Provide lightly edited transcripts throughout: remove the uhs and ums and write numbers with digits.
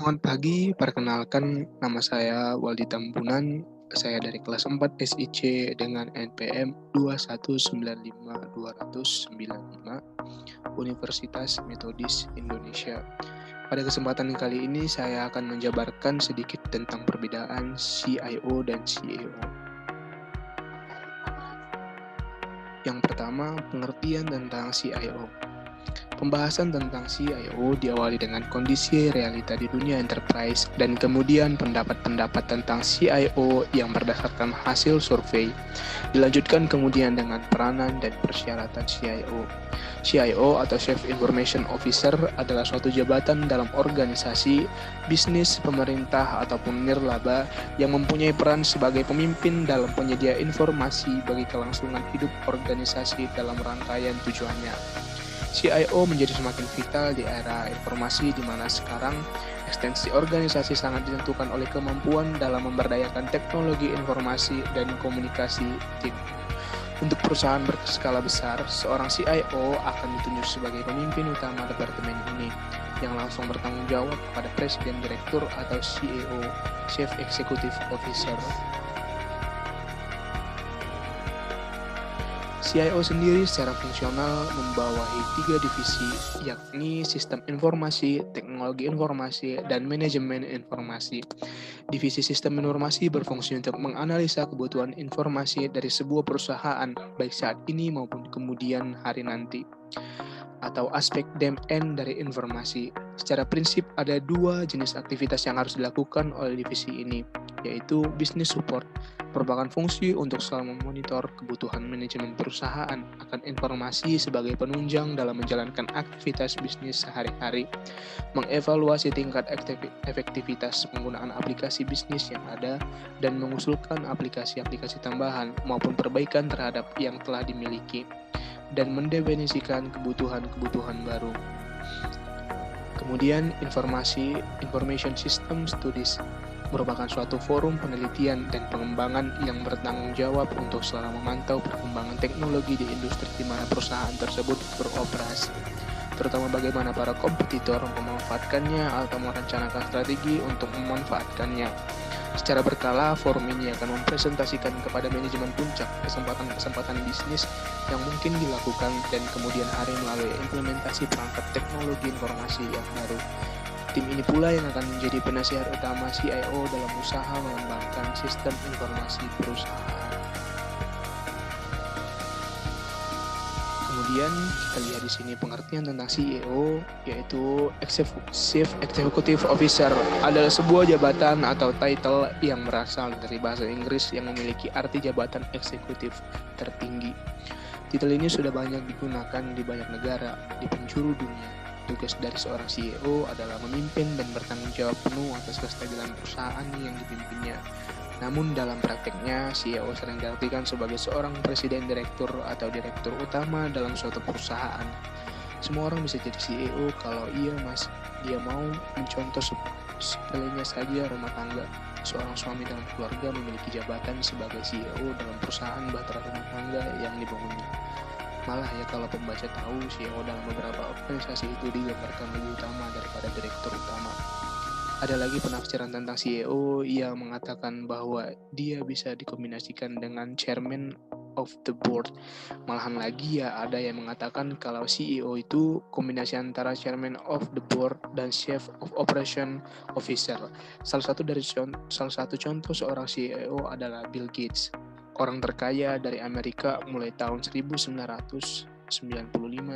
Selamat pagi, perkenalkan nama saya Waldi Tambunan. Saya dari kelas 4 SIC dengan NPM 2195295 Universitas Metodis Indonesia. Pada kesempatan kali ini saya akan menjabarkan sedikit tentang perbedaan CIO dan CEO. Yang pertama, pengertian tentang CIO. Pembahasan tentang CIO diawali dengan kondisi realita di dunia enterprise dan kemudian pendapat-pendapat tentang CIO yang berdasarkan hasil survei. Dilanjutkan kemudian dengan peranan dan persyaratan CIO. CIO atau Chief Information Officer adalah suatu jabatan dalam organisasi, bisnis, pemerintah, ataupun nirlaba yang mempunyai peran sebagai pemimpin dalam penyedia informasi bagi kelangsungan hidup organisasi dalam rangkaian tujuannya. CIO menjadi semakin vital di era informasi di mana sekarang ekstensi organisasi sangat ditentukan oleh kemampuan dalam memberdayakan teknologi informasi dan komunikasi tim. Untuk perusahaan berskala besar, seorang CIO akan ditunjuk sebagai pemimpin utama departemen ini yang langsung bertanggung jawab kepada Presiden Direktur atau CEO, Chief Executive Officer. CIO sendiri secara fungsional membawahi 3 divisi, yakni sistem informasi, teknologi informasi, dan manajemen informasi. Divisi sistem informasi berfungsi untuk menganalisa kebutuhan informasi dari sebuah perusahaan, baik saat ini maupun kemudian hari nanti, atau aspek DMN dari informasi. Secara prinsip ada 2 jenis aktivitas yang harus dilakukan oleh divisi ini, yaitu business support, merupakan fungsi untuk selalu memonitor kebutuhan manajemen perusahaan akan informasi sebagai penunjang dalam menjalankan aktivitas bisnis sehari-hari, mengevaluasi tingkat efektivitas penggunaan aplikasi bisnis yang ada, dan mengusulkan aplikasi-aplikasi tambahan maupun perbaikan terhadap yang telah dimiliki, dan mendefinisikan kebutuhan-kebutuhan baru. Kemudian Information System Studies merupakan suatu forum penelitian dan pengembangan yang bertanggung jawab untuk selalu memantau perkembangan teknologi di industri di mana perusahaan tersebut beroperasi, terutama bagaimana para kompetitor memanfaatkannya atau merencanakan strategi untuk memanfaatkannya. Secara berkala, forum ini akan mempresentasikan kepada manajemen puncak kesempatan-kesempatan bisnis yang mungkin dilakukan dan kemudian hari melalui implementasi perangkat teknologi informasi yang baru. Tim ini pula yang akan menjadi penasihat utama CIO dalam usaha mengembangkan sistem informasi perusahaan. Kemudian kita lihat di sini pengertian tentang CEO, yaitu Chief Executive Officer adalah sebuah jabatan atau title yang berasal dari bahasa Inggris yang memiliki arti jabatan eksekutif tertinggi. Titel ini sudah banyak digunakan di banyak negara di penjuru dunia. Tugas dari seorang CEO adalah memimpin dan bertanggung jawab penuh atas kestabilan perusahaan yang dipimpinnya. Namun dalam prakteknya, CEO sering diartikan sebagai seorang presiden direktur atau direktur utama dalam suatu perusahaan. Semua orang bisa jadi CEO kalau dia mau mencontoh sepelenya saja rumah tangga. Seorang suami dalam keluarga memiliki jabatan sebagai CEO dalam perusahaan bahtera rumah tangga yang dibangunnya. Malah ya kalau pembaca tahu CEO dalam beberapa organisasi itu digambarkan lebih utama daripada direktur utama. Ada lagi penafsiran tentang CEO yang mengatakan bahwa dia bisa dikombinasikan dengan chairman of the board. Malahan lagi ya ada yang mengatakan kalau CEO itu kombinasi antara chairman of the board dan chief of operation officer. Salah satu contoh seorang CEO adalah Bill Gates, orang terkaya dari Amerika mulai tahun 1995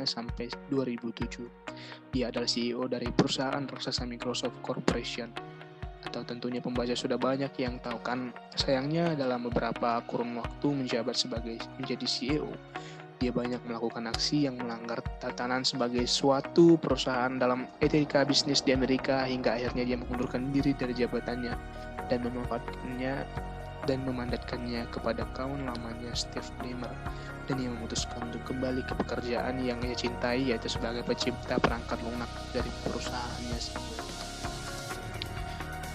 sampai 2007. Dia adalah CEO dari perusahaan raksasa Microsoft Corporation. Atau tentunya pembaca sudah banyak yang tahu kan. Sayangnya dalam beberapa kurun waktu menjadi CEO, dia banyak melakukan aksi yang melanggar tatanan sebagai suatu perusahaan dalam etika bisnis di Amerika hingga akhirnya dia mengundurkan diri dari jabatannya dan memandatkannya kepada kawan lamanya Steve Ballmer, dan ia memutuskan untuk kembali ke pekerjaan yang ia cintai, yaitu sebagai pencipta perangkat lunak dari perusahaannya sendiri.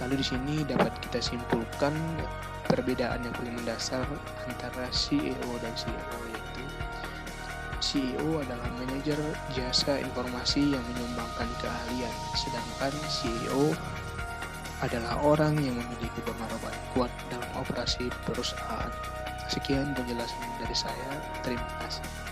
Lalu di sini dapat kita simpulkan perbedaan yang paling mendasar antara CEO dan CIO, yaitu CEO adalah manajer jasa informasi yang menyumbangkan keahlian, sedangkan CEO adalah orang yang memiliki pengaruh paling kuat dalam operasi perusahaan. Sekian penjelasan dari saya. Terima kasih.